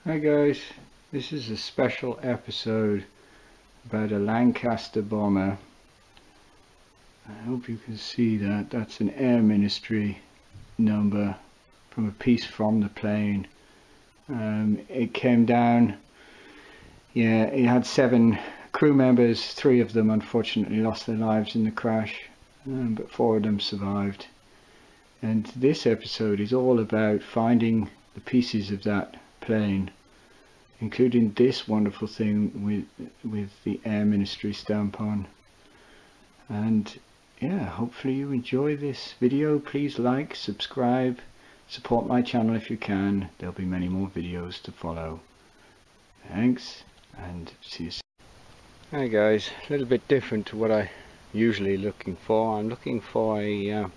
Hi guys, this is a special episode about a Lancaster Bomber. I hope you can see that. That's an Air Ministry number from a piece from the plane. It came down, it had 7 crew members. 3 of them unfortunately lost their lives in the crash, but 4 of them survived. And this episode is all about finding the pieces of that plane, including this wonderful thing with the Air Ministry stamp on. And yeah, hopefully you enjoy this video. Please like, subscribe, support my channel if you can. There'll be many more videos to follow. Thanks, and see you soon. Hi guys, a little bit different to what I usually looking for. I'm looking for a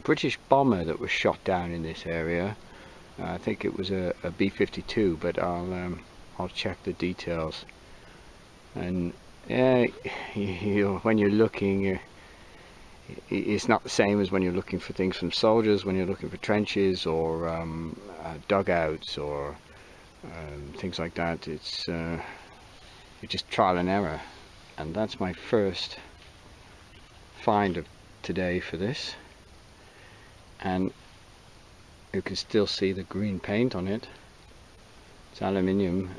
British bomber that was shot down in this area. I think it was a B-52, but I'll check the details. And yeah, when you're looking, it's not the same as when you're looking for things from soldiers. When you're looking for trenches or dugouts or things like that, it's just trial and error. And that's my first find of today for this. And you can still see the green paint on it. It's aluminium.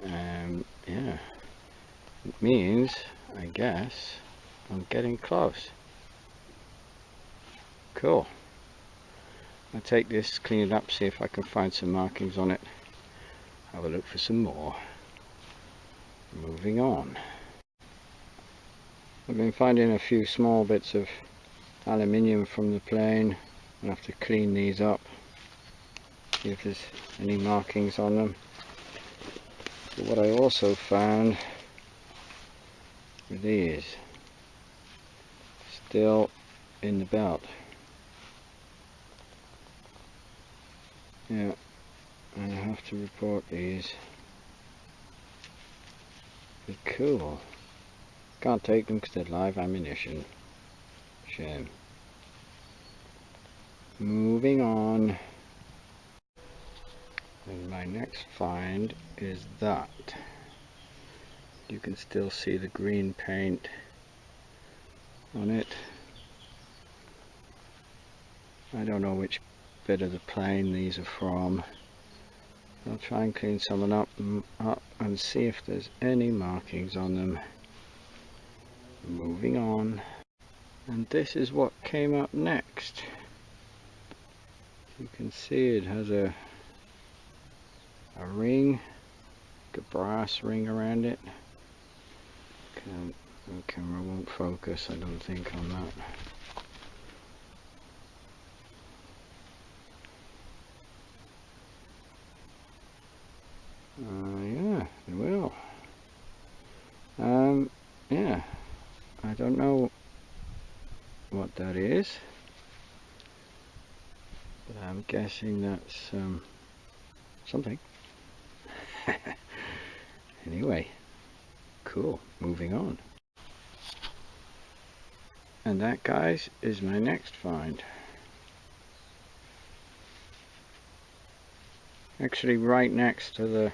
Yeah, it means, I guess, I'm getting close. Cool. I'll take this, clean it up, see if I can find some markings on it. Have a look for some more. Moving on. I've been finding a few small bits of aluminium from the plane. I'll have to clean these up, see if there's any markings on them. But what I also found were these, still in the belt. Yeah, and I have to report these. But cool. Can't take them because they're live ammunition. Shame. Moving on. And my next find is that. You can still see the green paint on it. I don't know which bit of the plane these are from. I'll try and clean some up and see if there's any markings on them. Moving on. And this is what came up next. You can see it has a ring, like a brass ring around it. The camera won't focus, I don't think, on that. Yeah, it will. Yeah, I don't know what that is, but I'm guessing that's something. Anyway, cool, moving on. And that, guys, is my next find. Actually right next to the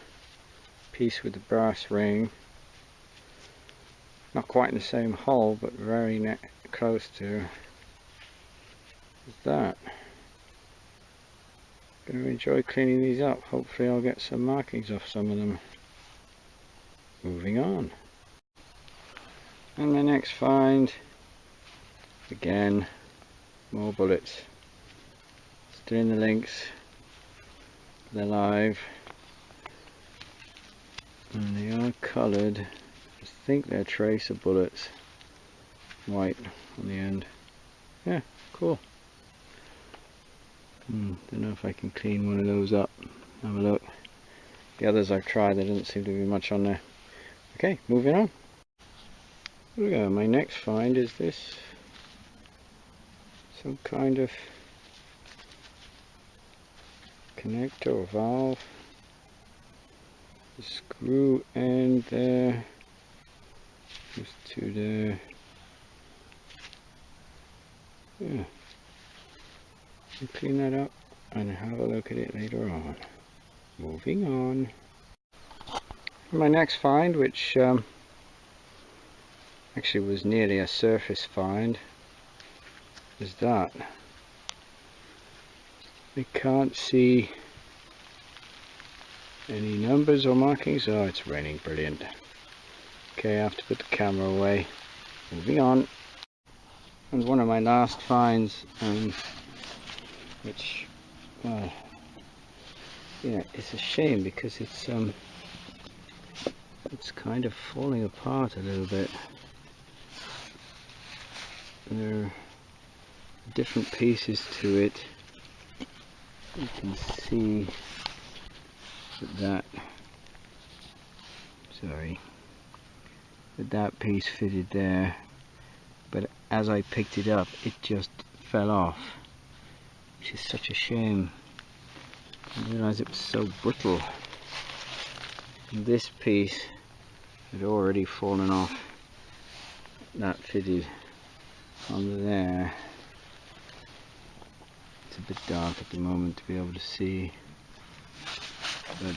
piece with the brass ring. Not quite in the same hole, but very close to. Is that. Going to enjoy cleaning these up. Hopefully I'll get some markings off some of them. Moving on. And my next find, again, more bullets. Still in the links. They're live. And they are coloured. I think they're tracer bullets. White on the end. Yeah, cool. Don't know if I can clean one of those up. Have a look. The others I've tried, there doesn't seem to be much on there. Okay, moving on. Here we go. My next find is this. Some kind of connector or valve. The screw end there. There's 2 there. Yeah. I'll clean that up and have a look at it later on. Moving on. My next find, which actually was nearly a surface find, is that. I can't see any numbers or markings. Oh, it's raining, brilliant. Okay, I have to put the camera away. Moving on. And one of my last finds, which, well, yeah, it's a shame because it's kind of falling apart a little bit. There are different pieces to it. You can see that that piece fitted there, but as I picked it up it just fell off, which is such a shame. I didn't realize it was so brittle. And this piece had already fallen off. That fitted onto there. It's a bit dark at the moment to be able to see, but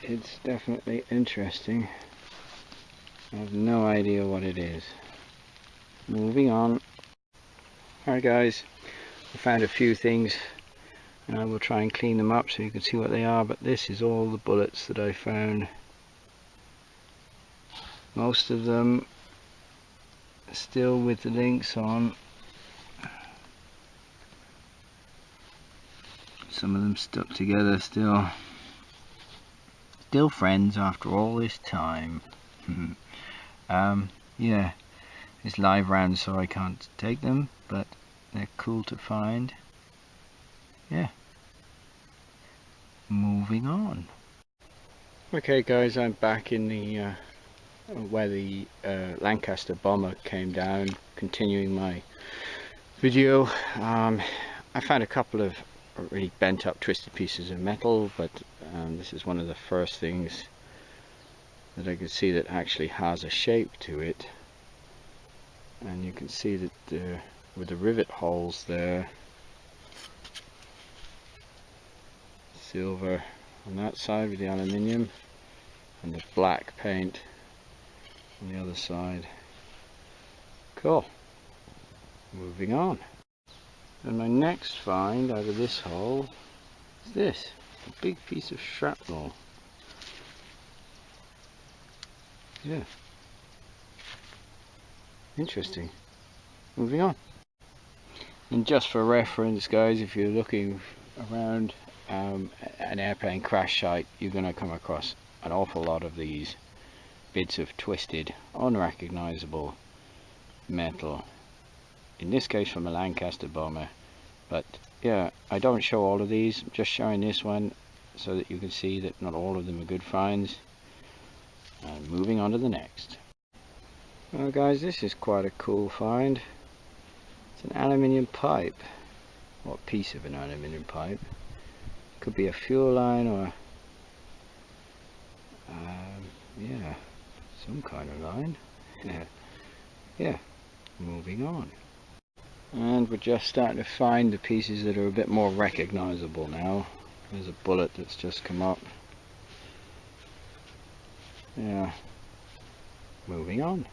it's definitely interesting. I have no idea what it is. Moving on. Alright guys, I found a few things and I will try and clean them up so you can see what they are, but this is all the bullets that I found. Most of them still with the links on. Some of them stuck together still. Still friends after all this time. Yeah, it's live round so I can't take them, but they're cool to find. Yeah. Moving on. Okay guys, I'm back in the where the Lancaster Bomber came down, continuing my video. I found a couple of really bent up twisted pieces of metal, but this is one of the first things that I could see that actually has a shape to it, and you can see that with the rivet holes there, silver on that side with the aluminium and the black paint on the other side. Cool. Moving on. And my next find out of this hole is this, a big piece of shrapnel. Yeah. Interesting. Moving on. And just for reference guys, if you're looking around an airplane crash site, you're going to come across an awful lot of these bits of twisted, unrecognizable metal. In this case from a Lancaster Bomber, but yeah, I don't show all of these, I'm just showing this one so that you can see that not all of them are good finds. And moving on to the next. Well guys, this is quite a cool find. It's an aluminium pipe, or a piece of an aluminium pipe. Could be a fuel line or yeah, some kind of line. Yeah, moving on. And we're just starting to find the pieces that are a bit more recognizable now. There's a bullet that's just come up. Yeah, moving on.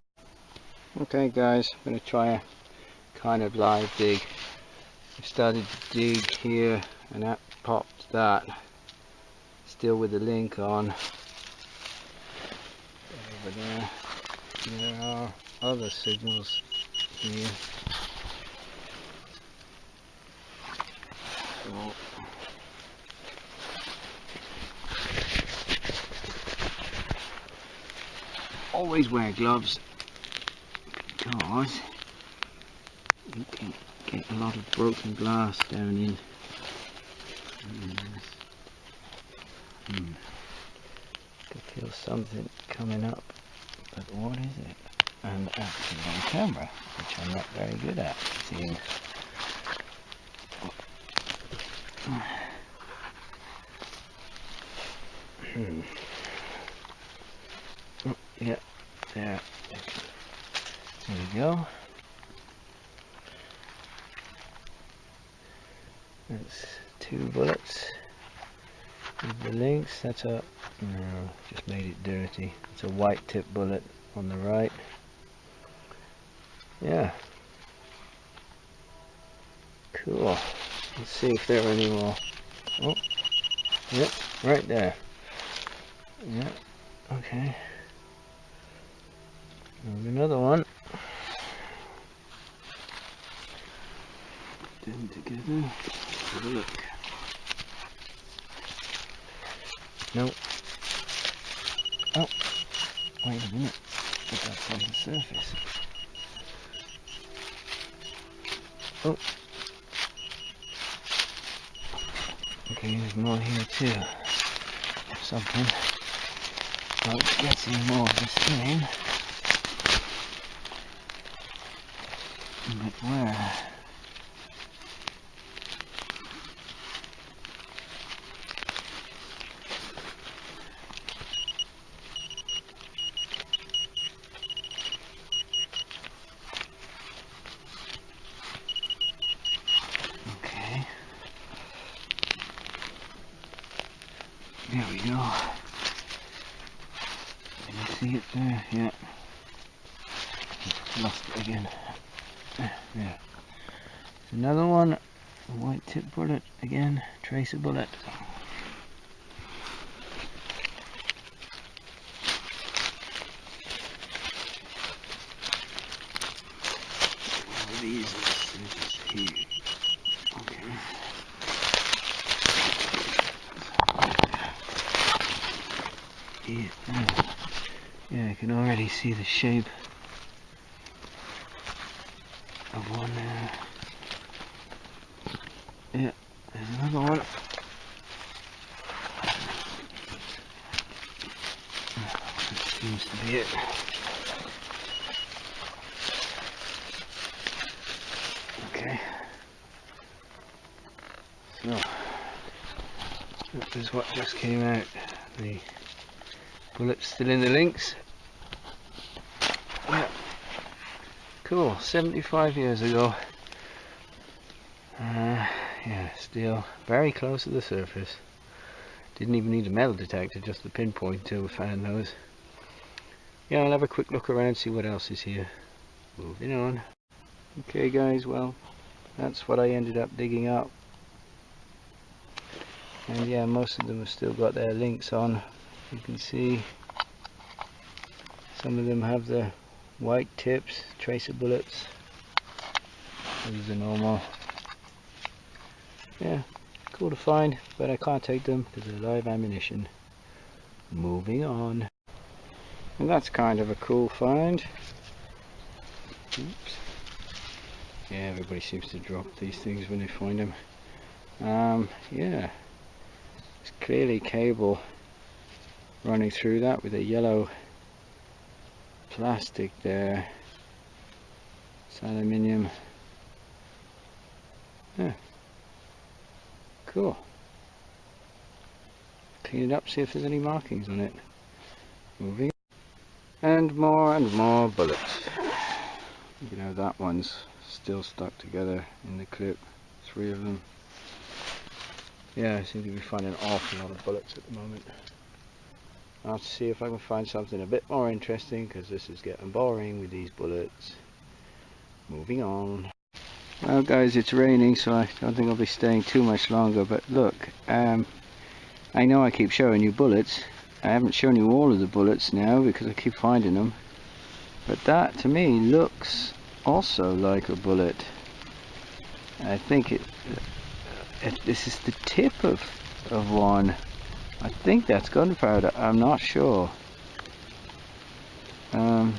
Okay guys, I'm going to try a kind of live dig. I started to dig here and that popped that. Still with the link on. Over there. There are other signals here. So, always wear gloves because you can get a lot of broken glass down in. I feel something coming up, but what is it? And actually on camera, which I'm not very good at seeing. Oh, yeah, there. There we go. That's 2 bullets. with the links. That's a, no, just made it dirty. It's a white tip bullet on the right. Yeah. Cool. Let's see if there are any more. Oh, yep, right there. Yeah, okay. Another one. Put them together. Have a look. Nope. Oh, wait a minute. Get that from the surface. Oh. Okay, there's more here too. Something. Oh, it's getting more of the same. But where? Okay. There we go. Can you see it there? Yeah. Lost it again. Yeah. Another one. A white tip bullet again. Tracer bullet. These are here. Okay. Yeah, I can already see the shape of one there. Yeah, there's another one. That seems to be it. Okay. So, this is what just came out. The bullet's still in the links. Yeah. Cool, 75 years ago. Yeah, still very close to the surface. Didn't even need a metal detector, just the pinpoint till we found those. Yeah, I'll have a quick look around, see what else is here. Moving on. Okay guys, well, that's what I ended up digging up. And yeah, most of them have still got their links on. You can see some of them have the white tips, tracer bullets. These are normal. Yeah, cool to find, but I can't take them because they're live ammunition. Moving on. And that's kind of a cool find. Oops. Yeah, everybody seems to drop these things when they find them. Yeah, it's clearly cable running through that with a yellow plastic there. It's aluminium. Yeah. Cool. Clean it up, see if there's any markings on it. Moving. And more bullets. You know, that one's still stuck together in the clip. 3 of them. Yeah, I seem to be finding an awful lot of bullets at the moment. I'll see if I can find something a bit more interesting, because this is getting boring with these bullets. Moving on. Well guys, it's raining, so I don't think I'll be staying too much longer, but look, I know I keep showing you bullets. I haven't shown you all of the bullets now because I keep finding them, but that to me looks also like a bullet. I think this is the tip of one. I think that's gunpowder, I'm not sure. Yeah,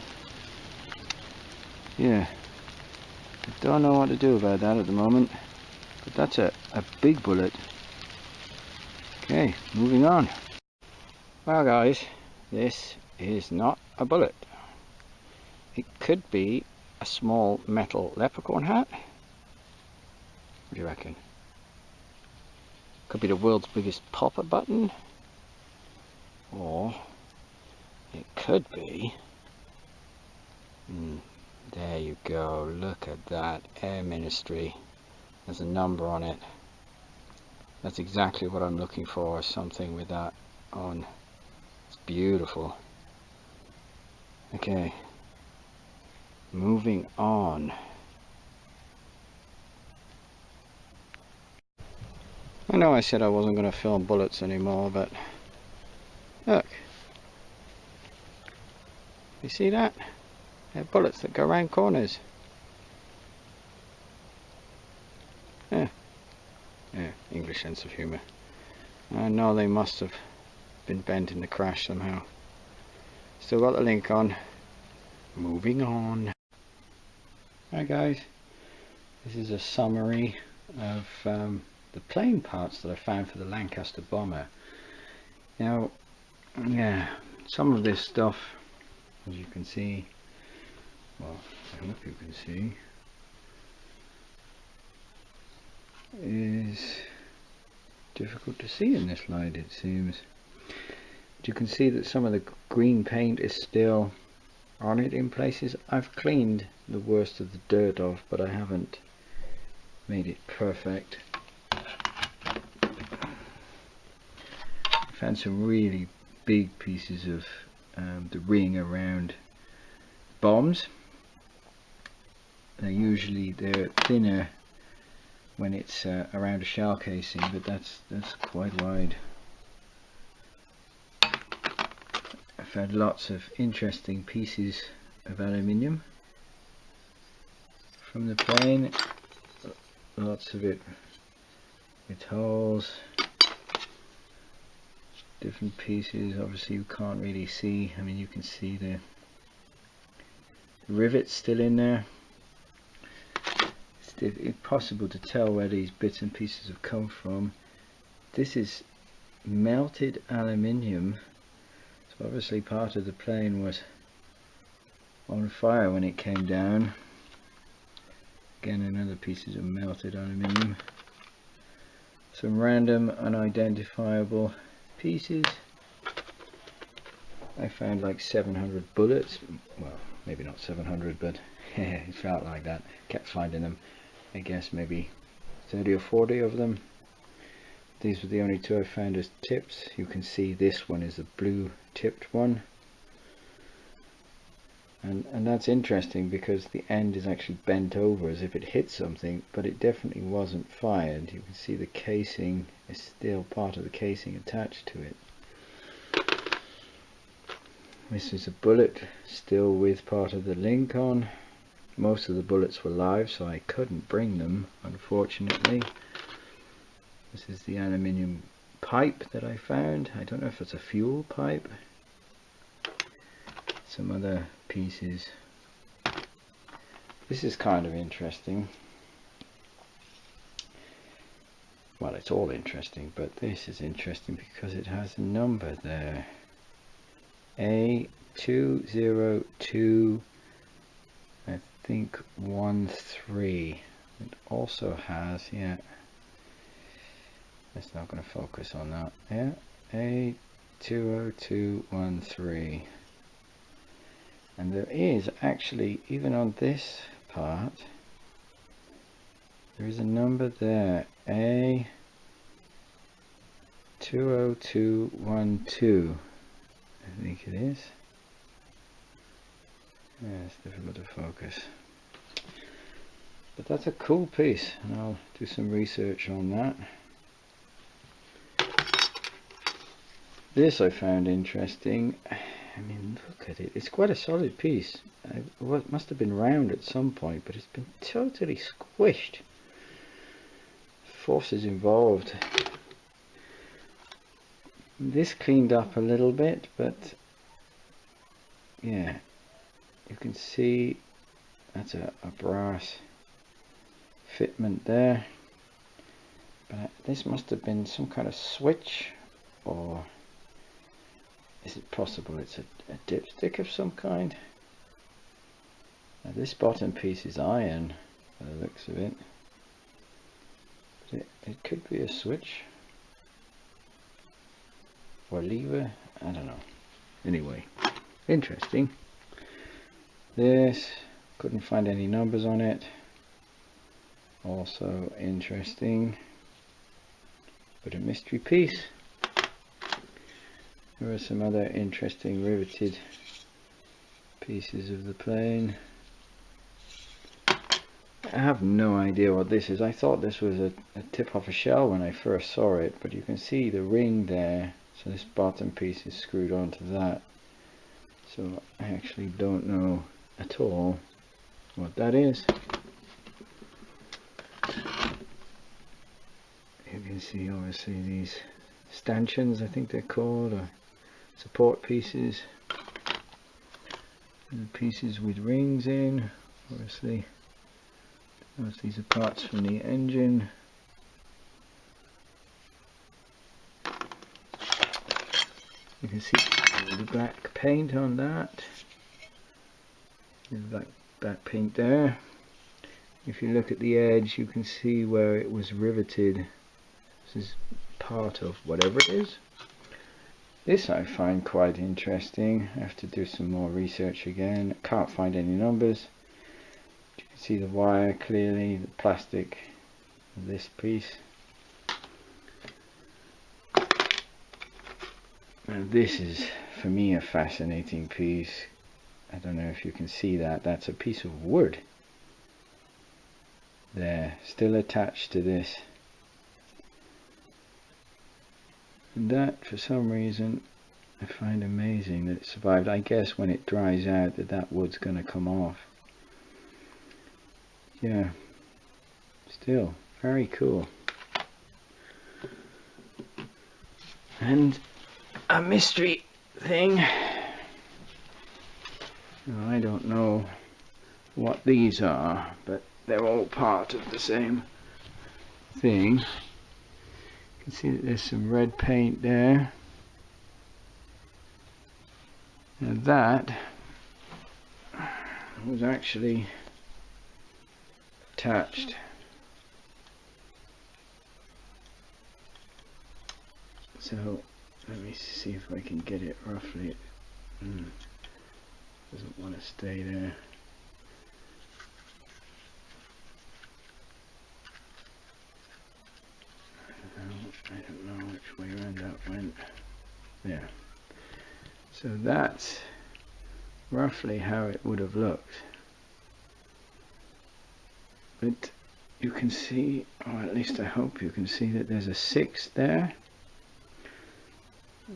I don't know what to do about that at the moment, but that's a big bullet. Okay, moving on. Well guys, this is not a bullet. It could be a small metal leprechaun hat. What do you reckon? Could be the world's biggest popper button. Or it could be... there you go, look at that, Air Ministry. There's a number on it. That's exactly what I'm looking for, something with that on. It's beautiful. Okay, moving on. I know I said I wasn't going to film bullets anymore, but look, you see that? They're bullets that go around corners. Yeah, English sense of humour. I know they must have been bent in the crash somehow. Still got the link on. Moving on. Hi guys, this is a summary of the plane parts that I found for the Lancaster Bomber. Now, yeah, some of this stuff, as you can see, well, I hope you can see, is difficult to see in this light, it seems. But you can see that some of the green paint is still on it in places. I've cleaned the worst of the dirt off, but I haven't made it perfect. I found some really big pieces of the ring around bombs. They're thinner when it's around a shell casing, but that's quite wide. I found lots of interesting pieces of aluminium from the plane, lots of it with holes, different pieces. Obviously you can't really see, I mean you can see the rivets still in there. It's impossible to tell where these bits and pieces have come from. This is melted aluminium, so obviously part of the plane was on fire when it came down. Again, another pieces of melted aluminium. Some random unidentifiable pieces. I found like 700 bullets. Well, maybe not 700, but it felt like that. Kept finding them. I guess maybe 30 or 40 of them. These were the only two I found as tips. You can see this one is a blue tipped one. And that's interesting because the end is actually bent over as if it hit something, but it definitely wasn't fired. You can see the casing is still part of the casing attached to it. This is a bullet still with part of the link on. Most of the bullets were live, so I couldn't bring them, unfortunately. This is the aluminium pipe that I found. I don't know if it's a fuel pipe. Some other pieces. This is kind of interesting. Well, it's all interesting, but this is interesting because it has a number there. A202, I think 13. It also has, yeah, it's not going to focus on that. Yeah, A20213. And there is actually, even on this part, there is a number there, A20212, I think it is. Yeah, it's difficult to focus. But that's a cool piece, and I'll do some research on that. This I found interesting. I mean, look at it. It's quite a solid piece. It must have been round at some point, but it's been totally squished. Forces involved. This cleaned up a little bit, but yeah, you can see that's a brass fitment there. But this must have been some kind of switch, or is it possible it's a dipstick of some kind? Now this bottom piece is iron by the looks of it. But it could be a switch or a lever, I don't know. Anyway, interesting. This, couldn't find any numbers on it. Also interesting. but a mystery piece. There are some other interesting riveted pieces of the plane. I have no idea what this is. I thought this was a tip off a shell when I first saw it, but you can see the ring there, so this bottom piece is screwed onto that. So I actually don't know at all what that is. You can see obviously these stanchions, I think they're called, or support pieces. And pieces with rings in, obviously. These are parts from the engine. You can see the black paint on that. The black paint there. If you look at the edge, you can see where it was riveted. This is part of whatever it is. This I find quite interesting. I have to do some more research again. I can't find any numbers. You can see the wire clearly, the plastic of this piece. Now this is, for me, a fascinating piece. I don't know if you can see that. That's a piece of wood. There, still attached to this. And that, for some reason, I find amazing that it survived. I guess when it dries out that wood's going to come off. Yeah, still very cool. And a mystery thing. Now, I don't know what these are, but they're all part of the same thing. You can see that there's some red paint there. Now that was actually attached. So let me see if I can get it roughly. Doesn't want to stay there. I don't know which way around that went. There. So that's roughly how it would have looked. But you can see, or at least I hope you can see, that there's a 6 there.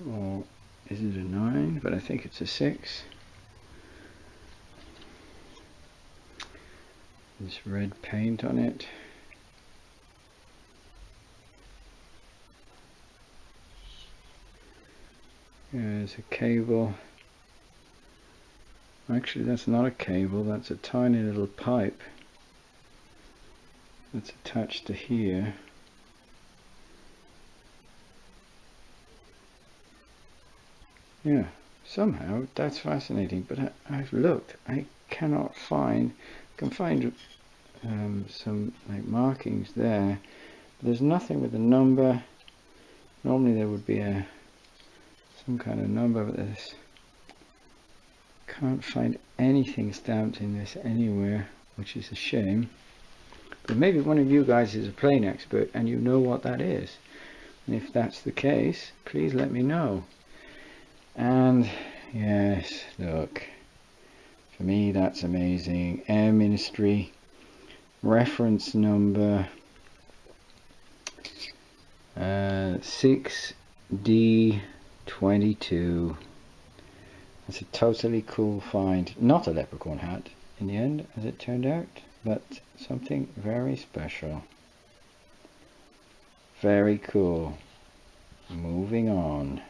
Or is it a 9? But I think it's a 6. This red paint on it. There's a cable. Actually, that's not a cable, that's a tiny little pipe that's attached to here. Yeah, somehow that's fascinating, but I've looked, I cannot find, I can find some like markings there, but there's nothing with a number. Normally there would be some kind of number, but there's, can't find anything stamped in this anywhere, which is a shame. But maybe one of you guys is a plane expert and you know what that is, and if that's the case, please let me know. And yes, look, for me that's amazing. Air Ministry reference number 6D22. It's a totally cool find. Not a leprechaun hat in the end, as it turned out, but something very special. Very cool. Moving on.